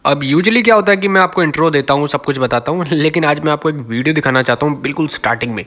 अब यूजुअली क्या होता है कि मैं आपको इंट्रो देता हूँ, सब कुछ बताता हूँ, लेकिन आज मैं आपको एक वीडियो दिखाना चाहता हूँ बिल्कुल स्टार्टिंग में।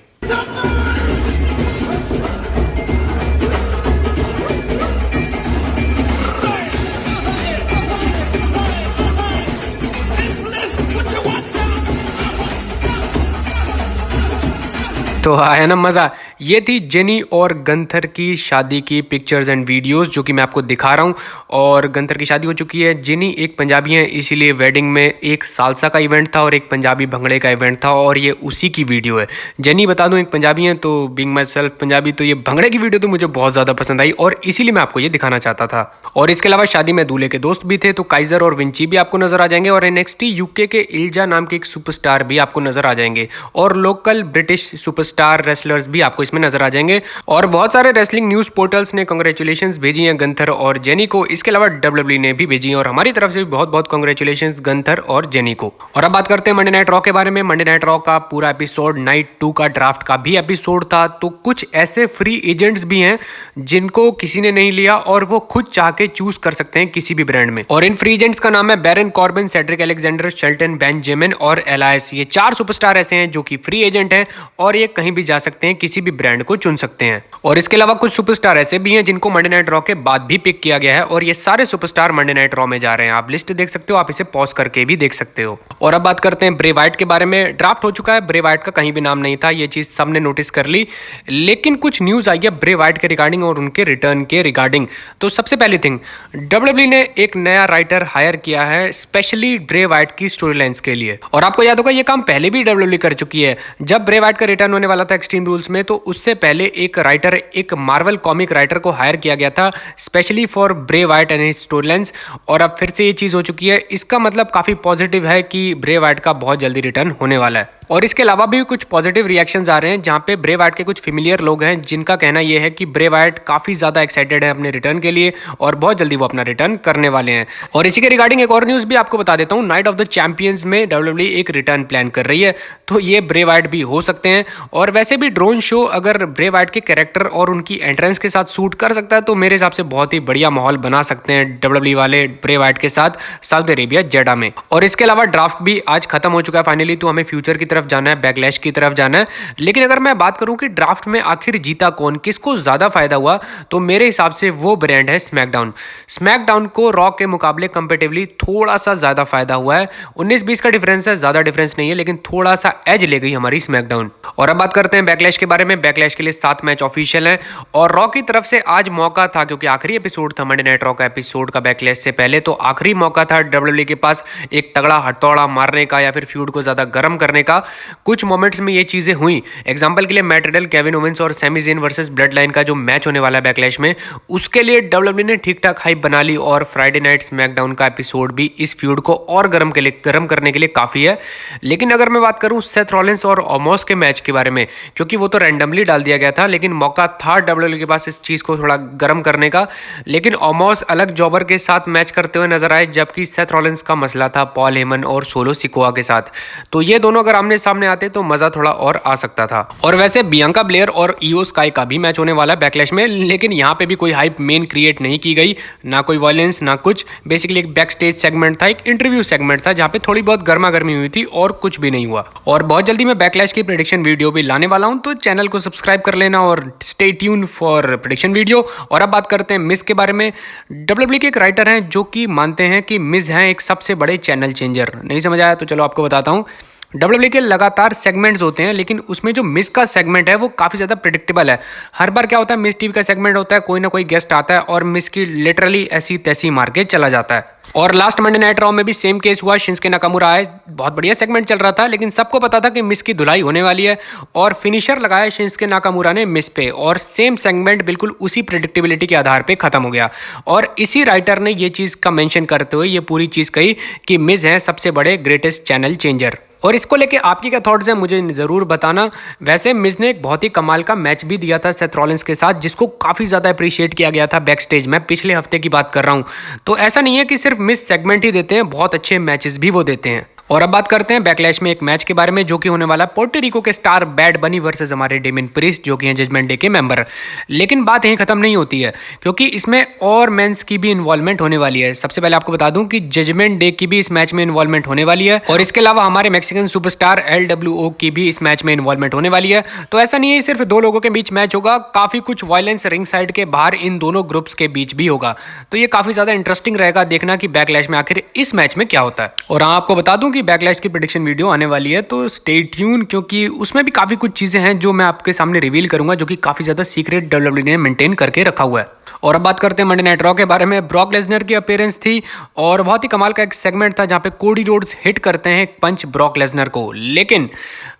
तो आया ना मज़ा। ये थी जेनी और गंथर की शादी की पिक्चर्स एंड वीडियोस जो कि मैं आपको दिखा रहा हूँ। और गंथर की शादी हो चुकी है। जेनी एक पंजाबी है, इसीलिए वेडिंग में एक सालसा का इवेंट था और एक पंजाबी भंगड़े का इवेंट था और ये उसी की वीडियो है। जेनी बता दूं एक पंजाबी है, तो बीइंग माई सेल्फ पंजाबी, तो ये भंगड़े की वीडियो तो मुझे बहुत ज़्यादा पसंद आई और इसीलिए मैं आपको ये दिखाना चाहता था। और इसके अलावा शादी में दूल्हे के दोस्त भी थे, तो काइजर और विंची भी आपको नजर आ जाएंगे और एनएक्सटी यूके के इल्जा नाम के एक सुपरस्टार भी आपको नजर आ जाएंगे और लोकल ब्रिटिश सुपरस्टार रेसलर्स भी आपको इसमें नजर आ जाएंगे। और बहुत सारे रेसलिंग न्यूज पोर्टल्स ने कांग्रेचुलेशंस भेजी हैं गंथर और जेनी को। इसके अलावा डब्ल्यूडब्ल्यूई ने भी भेजी हैं और हमारी तरफ से भी बहुत बहुत कांग्रेचुलेशंस गंथर और जेनी को। और अब बात करते हैं मंडे नाइट रॉ के बारे में। मंडे नाइट रॉ का पूरा एपिसोड नाइट 2 का ड्राफ्ट का भी एपिसोड था। तो कुछ ऐसे फ्री एजेंट्स भी हैं जिनको किसी ने नहीं लिया और वो खुद चाह के चूज कर सकते हैं किसी भी ब्रांड में। और इन फ्री एजेंट्स का नाम है Baron Corbin, Cedric Alexander, Shelton Benjamin और एलायस। ये 4 सुपरस्टार ऐसे हैं जो कि फ्री एजेंट हैं और ये कहीं भी जा सकते हैं, किसी भी ब्रांड को चुन सकते हैं। और इसके अलावा कुछ सुपरस्टार ऐसे भी हैं जिनको मंडे नाइट रॉ के बाद भी पिक किया गया है और ये सारे सुपरस्टार मंडे नाइट रॉ में जा रहे हैं। आप लिस्ट देख सकते हो, आप इसे पॉज करके भी देख सकते हो। और अब बात करते हैं ब्रे वाइट के बारे में। ड्राफ्ट हो चुका है, ब्रे वाइट का कहीं भी नाम नहीं था, ये चीज सबने नोटिस कर ली। लेकिन कुछ न्यूज आई है ब्रे वाइट के रिगार्डिंग और उनके रिटर्न के रिगार्डिंग। तो सबसे पहली थिंग, डब्ल्यूडब्ल्यूई ने एक नया राइटर हायर किया है स्पेशली ब्रे वाइट की स्टोरी लाइंस के लिए। और आपको याद होगा ये काम पहले भी डब्ल्यूडब्ल्यूई कर चुकी है। जब ब्रे वाइट का रिटर्न होने वाला था एक्सट्रीम रूल्स में, तो उससे पहले एक राइटर, एक मार्वल कॉमिक राइटर को हायर किया गया था specially for Bray Wyatt and his story lines. और अब फिर से ये चीज हो चुकी है। इसका मतलब काफी पॉजिटिव है कि ब्रे वाइट का बहुत जल्दी रिटर्न होने वाला है। और इसके अलावा भी कुछ पॉजिटिव रिएक्शंस आ रहे हैं जहां पे ब्रे वाइट के कुछ फेमिलियर लोग हैं जिनका कहना यह है कि ब्रे वाइट काफी ज्यादा एक्साइटेड है अपने रिटर्न के लिए और बहुत जल्दी वो अपना रिटर्न करने वाले हैं। और इसी के रिगार्डिंग एक और न्यूज भी आपको बता देता हूं। नाइट ऑफ द चैंपियंस में डब्ल्यूडब्ल्यूई एक रिटर्न प्लान कर रही है, तो ये ब्रे वाइट भी हो सकते हैं। और वैसे भी ड्रोन शो अगर ब्रे वाइट के कैरेक्टर और उनकी एंट्रेंस के साथ सूट कर सकता है तो मेरे हिसाब से बहुत ही बढ़िया माहौल बना सकते हैं डब्ल्यूडब्ल्यूई वाले ब्रे वाइट के साथ सऊदी अरेबिया जेडा में। और इसके अलावा ड्राफ्ट भी आज खत्म हो चुका है फाइनली, तो हमें फ्यूचर की तरफ जाना है, बैकलैश की तरफ जाना है। लेकिन अगर मैं बात करूं कि ड्राफ्ट में आखिर जीता कौन, किसको ज्यादा फायदा हुआ, तो मेरे हिसाब से वो ब्रांड है स्मैकडाउन। स्मैकडाउन को रॉ के मुकाबले कंपेटिवली थोड़ा सा ज्यादा फायदा हुआ है। 19-20 का डिफरेंस है, ज्यादा डिफरेंस नहीं है, लेकिन थोड़ा सा एज ले गई हमारी स्मैकडाउन। और अब बात करते हैं बैकलैश के बारे में। बैकलैश के लिए 7 मैच ऑफिशियल हैं और रॉ की तरफ से आज मौका था, क्योंकि आखिरी एपिसोड था मंडे नाइट रॉ का एपिसोड का बैकलैश से पहले, तो आखिरी मौका था डब्ल्यूडब्ल्यूई के पास एक तगड़ा हथौड़ा मारने का या फिर फ्यूड को ज्यादा गर्म करने का। कुछ मोमेंट्स में ये चीजें हुई। एग्जांपल के लिए मैट रिडल, केविन ओवेंस और Sami Zayn versus bloodline का जो मैच होने वाला है बैकलैश में, उसके लिए डब्ल्यूडब्ल्यूई ने ठीक ठाक हाइप बना ली और फ्राइडे नाइट स्मैकडाउन का एपिसोड भी इस फ्यूड को और गर्म करने के लिए काफी है। लेकिन अगर मैं बात करूं सेथ रॉलिंस और ओमोस के मैच के बारे में, क्योंकि वो तो रैंडमली डाल दिया गया था, लेकिन मौका था डब्ल्यूडब्ल्यूई के पास इस चीज को थोड़ा गर्म करने का। लेकिन ओमोस अलग जॉबर के साथ मैच करते हुए नजर आए, जबकि सेथ रॉलिंस का मसला था पॉल हेमन और सोलो सिकोआ के साथ। तो ये दोनों अगर आमने सामने आते तो मजा थोड़ा और आ सकता था। और वैसे बियांका ब्लेयर और इयो स्काई का भी मैच होने वाला है बैकलैश में, लेकिन यहाँ पे भी कोई हाइप मेन क्रिएट नहीं की गई, ना कोई वायलेंस ना कुछ। बेसिकली एक बैक स्टेज सेगमेंट था, एक इंटरव्यू सेगमेंट था जहाँ पे थोड़ी बहुत गर्मा गर्मी हुई थी और कुछ भी नहीं हुआ। और बहुत जल्दी मैं बैकलैश की प्रेडिक्शन वीडियो भी लाने वाला हूँ, तो चैनल को सब्सक्राइब कर लेना और stay tune for prediction video. और अब बात करते हैं मिस के बारे में। डब्ल्यूडब्ल्यूई के एक राइटर हैं जो कि मानते हैं कि मिस हैं एक सबसे बड़े चैनल चेंजर। नहीं समझ आया तो चलो आपको बताता हूँ। डब्ल्यूडब्ल्यूई के लगातार सेगमेंट्स होते हैं, लेकिन उसमें जो मिस का सेगमेंट है वो काफ़ी ज़्यादा प्रिडिक्टेबल है। हर बार क्या होता है, मिस टीवी का सेगमेंट होता है, कोई ना कोई गेस्ट आता है और मिस की लिटरली ऐसी तैसी मार के चला जाता है। और लास्ट मंडे नाइट रॉ में भी सेम केस हुआ। शिंसके नाकामुरा आए, बहुत बढ़िया सेगमेंट चल रहा था, लेकिन सबको पता था कि मिस की धुलाई होने वाली है और फिनिशर लगाया शिंसके नाकामुरा ने मिस पे, और सेम सेगमेंट बिल्कुल उसी प्रिडिक्टेबिलिटी के आधार पे खत्म हो गया। और इसी राइटर ने ये चीज़ का मेंशन करते हुए ये पूरी चीज़ कही कि मिस है सबसे बड़े ग्रेटेस्ट चैनल चेंजर। और इसको लेके आपकी क्या थॉट्स हैं मुझे ज़रूर बताना। वैसे मिस ने एक बहुत ही कमाल का मैच भी दिया था सेथ रॉलिंस के साथ, जिसको काफ़ी ज़्यादा अप्रिशिएट किया गया था बैक स्टेज में। पिछले हफ्ते की बात कर रहा हूँ। तो ऐसा नहीं है कि सिर्फ मिस सेगमेंट ही देते हैं, बहुत अच्छे मैचेस भी वो देते हैं। और अब बात करते हैं बैकलैश में एक मैच के बारे में जो कि होने वाला है पोर्टोरिको के स्टार बैड बनी वर्सेस हमारे डेमिन प्रिस्ट जो कि हैं जजमेंट डे के मेंबर। लेकिन बात यहीं खत्म नहीं होती है क्योंकि इसमें और मेंस की भी इन्वॉल्वमेंट होने वाली है। सबसे पहले आपको बता दूं कि जजमेंट डे की भी इस मैच में इन्वॉल्वमेंट होने वाली है और इसके अलावा हमारे मैक्सिकन सुपरस्टार LWO की भी इस मैच में इन्वॉल्वमेंट होने वाली है। तो ऐसा नहीं है सिर्फ दो लोगों के बीच मैच होगा, काफी कुछ वायलेंस रिंग साइड के बाहर इन दोनों ग्रुप्स के बीच भी होगा। तो ये काफी ज्यादा इंटरेस्टिंग रहेगा देखना कि बैकलैश में आखिर इस मैच में क्या होता है। और हाँ, आपको बता दूं कि बैकलैश की प्रेडिक्शन वीडियो आने वाली है तो स्टे ट्यून, क्योंकि उसमें भी काफी कुछ चीजें हैं जो मैं आपके सामने रिवील करूंगा जो कि काफी ज्यादा सीक्रेट WWE ने मेंटेन करके रखा हुआ है। और अब बात करते हैं मंडे नाइट रॉ के बारे में। ब्रॉक लेसनर की अपीयरेंस थी और बहुत ही कमाल का एक सेगमेंट था जहां पे कोडी रोड्स हिट करते हैं एक पंच ब्रॉक लेसनर को। लेकिन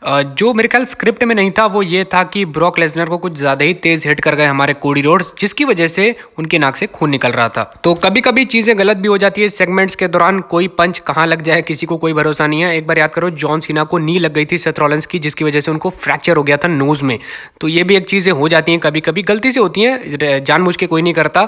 जो मेरे ख्याल स्क्रिप्ट में नहीं था वो ये था कि ब्रॉक लेसनर को कुछ ज्यादा ही तेज हिट कर गए हमारे कोडी रोड्स, जिसकी वजह से उनकी नाक से खून निकल रहा था। तो कभी कभी चीजें गलत भी हो जाती है सेगमेंट्स के दौरान, कोई पंच कहां लग जाए किसी को कोई भरोसा नहीं है। एक बार याद करो जॉन सीना को नी लग गई थी सेथ रॉलिंस की, जिसकी वजह से उनको फ्रैक्चर हो गया था नोज में। तो ये भी एक चीजें हो जाती हैं, कभी कभी गलती से होती हैं, जानबूझ के कोई नहीं करता।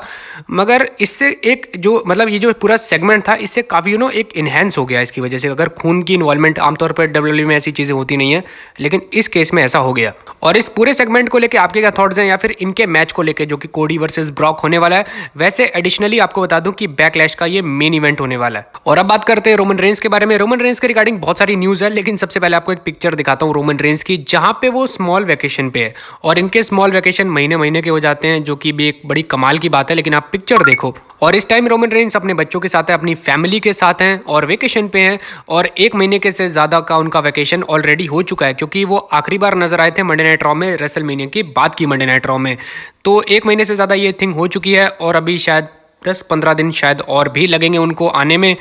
मगर इससे एक जो मतलब ये जो पूरा सेगमेंट था इससे काफी एक इनहेंस हो गया इसकी वजह से। अगर खून की इन्वॉल्वमेंट आमतौर पर WWE में ऐसी चीजें होती नहीं है, लेकिन इस केस में ऐसा हो गया। और इस पूरे सेगमेंट को लेके आपके क्या थॉट्स हैं या फिर इनके मैच को लेके जो कि कोडी वर्सेस ब्रॉक होने वाला है। वैसे एडिशनली आपको बता दूं कि बैकलैश का ये मेन इवेंट होने वाला है। और अब बात करते हैं रोमन रेंस के बारे में। रोमन रेंस के रिगार्डिंग बहुत सारी न्यूज है, लेकिन सबसे पहले आपको एक पिक्चर दिखाता हूं रोमन रेंस की, जहां पे वो स्मॉल वेकेशन पे है। और इनके स्मॉल वेकेशन महीने महीने के हो जाते हैं, जो कि भी एक बड़ी कमाल की बात है। लेकिन आप पिक्चर देखो, और इस टाइम रोमन रेंस अपने बच्चों के साथ है, अपनी फैमिली के साथ हैं और वेकेशन पे हैं। और एक महीने के से ज्यादा का उनका वेकेशन ऑलरेडी हो चुका है, क्योंकि वो आखिरी बार नजर आए थे मंडे नाइट रॉ में रेसलमेनिया की बात की मंडे नाइट रॉ में। तो एक महीने से ज्यादा ये थिंग हो चुकी है और अभी शायद 10-15 दिन शायद और भी लगेंगे उनको आने में।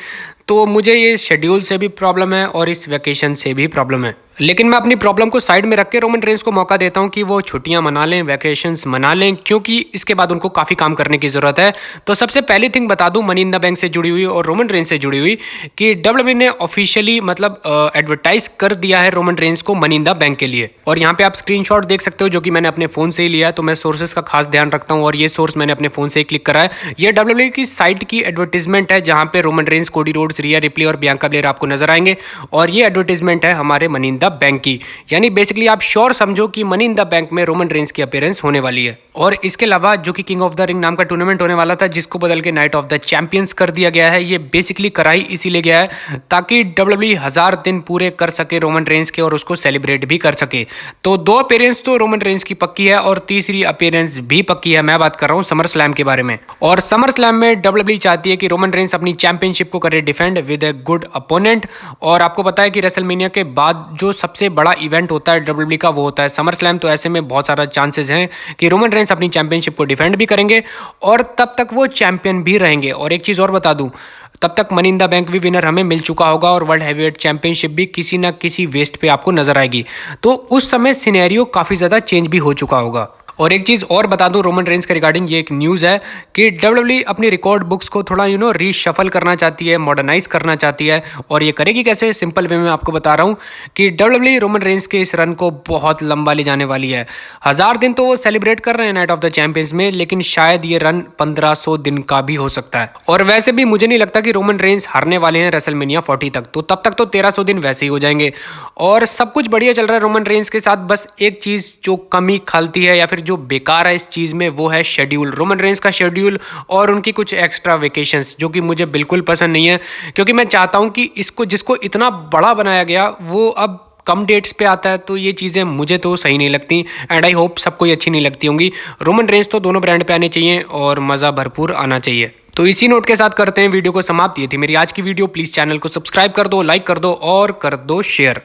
तो मुझे ये शेड्यूल से भी प्रॉब्लम है और इस वेकेशन से भी प्रॉब्लम है। लेकिन मैं अपनी प्रॉब्लम को साइड में रख के रोमन रेंस को मौका देता हूं कि वो छुट्टियां मना लें, वैकेशंस मना लें, क्योंकि इसके बाद उनको काफ़ी काम करने की ज़रूरत है। तो सबसे पहली थिंग बता दूं मनी इन द बैंक से जुड़ी हुई और रोमन रेंस से जुड़ी हुई कि WWE ने ऑफिशियली मतलब एडवर्टाइज कर दिया है रोमन रेंस को मनी इन द बैंक के लिए। और यहाँ पे आप स्क्रीनशॉट देख सकते हो जो कि मैंने अपने फ़ोन से ही लिया है, तो मैं सोर्सेज का खास ध्यान रखता हूँ और ये सोर्स मैंने अपने फ़ोन से ही क्लिक करा है। ये WWE की साइट की एडवर्टीजमेंट है जहाँ पे रोमन रेंस, कोडी रोड्स, रिया रिप्ले और बियांका ब्लेयर आपको नजर आएंगे। और ये एडवर्टीजमेंट है हमारे मनी इन द बैंक की, यानी बेसिकली आप श्योर समझो कि मनी इन द बैंक में रोमन रेंस की अपीयरेंस होने वाली है। और इसके अलावा जो कि किंग ऑफ द रिंग नाम का टूर्नामेंट होने वाला था, जिसको बदल के नाइट ऑफ द चैंपियंस कर दिया गया है, ये बेसिकली कराई इसीलिए गया है ताकि WWE 1000 दिन पूरे कर सके रोमन रेंस के और उसको सेलिब्रेट भी कर सके। तो 2 अपीयरेंस तो रोमन रेंस की पक्की है और तीसरी अपीयरेंस भी पक्की है। मैं बात कर रहा हूँ समर स्लैम के बारे में। और समर स्लैम में WWE चाहती है कि रोमन रेंस अपनी चैंपियनशिप को करे defend with a good opponent. और आपको पता है कि रेसलमेनिया के बाद जो सबसे बड़ा इवेंट होता है WWE का वो होता है समर स्लैम। तो ऐसे में बहुत सारा चांसेस हैं कि रोमन रेंस अपनी चैंपियनशिप को डिफेंड भी करेंगे और तब तक वो चैंपियन भी रहेंगे। और एक चीज और बता दूं, तब तक मनी इन द बैंक भी विनर हमें मिल चुका होगा और वर्ल्ड हैवीवेट चैंपियनशिप भी किसी ना किसी वेस्ट पे आपको नजर आएगी। तो उस समय सिनेरियो काफी ज्यादा चेंज भी हो चुका होगा। और एक चीज और बता दूं रोमन रेंस के रिगार्डिंग, ये एक न्यूज है कि WWE अपनी रिकॉर्ड बुक्स को थोड़ा रीशफल करना चाहती है, मॉडर्नाइज करना चाहती है। और ये करेगी कैसे, सिंपल वे में आपको बता रहा हूं कि WWE रोमन रेंस के इस रन को बहुत लंबा ले जाने वाली है। 1000 दिन तो वो सेलिब्रेट कर रहे हैं नाइट ऑफ द चैंपियंस में, लेकिन शायद ये रन 1500 दिन का भी हो सकता है। और वैसे भी मुझे नहीं लगता कि रोमन रेंस हारने वाले हैं रेसलमेनिया 40 तक, तो तब तक तो 1300 दिन वैसे ही हो जाएंगे और सब कुछ बढ़िया चल रहा है रोमन रेंस के साथ। बस एक चीज जो कमी खलती है या फिर जो बेकार है इस चीज में, वो है शेड्यूल, रोमन रेंस का शेड्यूल और उनकी कुछ एक्स्ट्रा वेकेशंस, जो कि मुझे बिल्कुल पसंद नहीं है। क्योंकि मैं चाहता हूं कि इसको जिसको इतना बड़ा बनाया गया वो अब कम डेट्स पे आता है, तो ये चीज़ें मुझे तो सही नहीं लगती एंड आई होप सबको अच्छी नहीं लगती होंगी। रोमन रेंस तो दोनों ब्रांड पे आने चाहिए और मज़ा भरपूर आना चाहिए। तो इसी नोट के साथ करते हैं वीडियो को समाप्त। ये थी मेरी आज की वीडियो। प्लीज़ चैनल को सब्सक्राइब कर दो, लाइक कर दो और कर दो शेयर।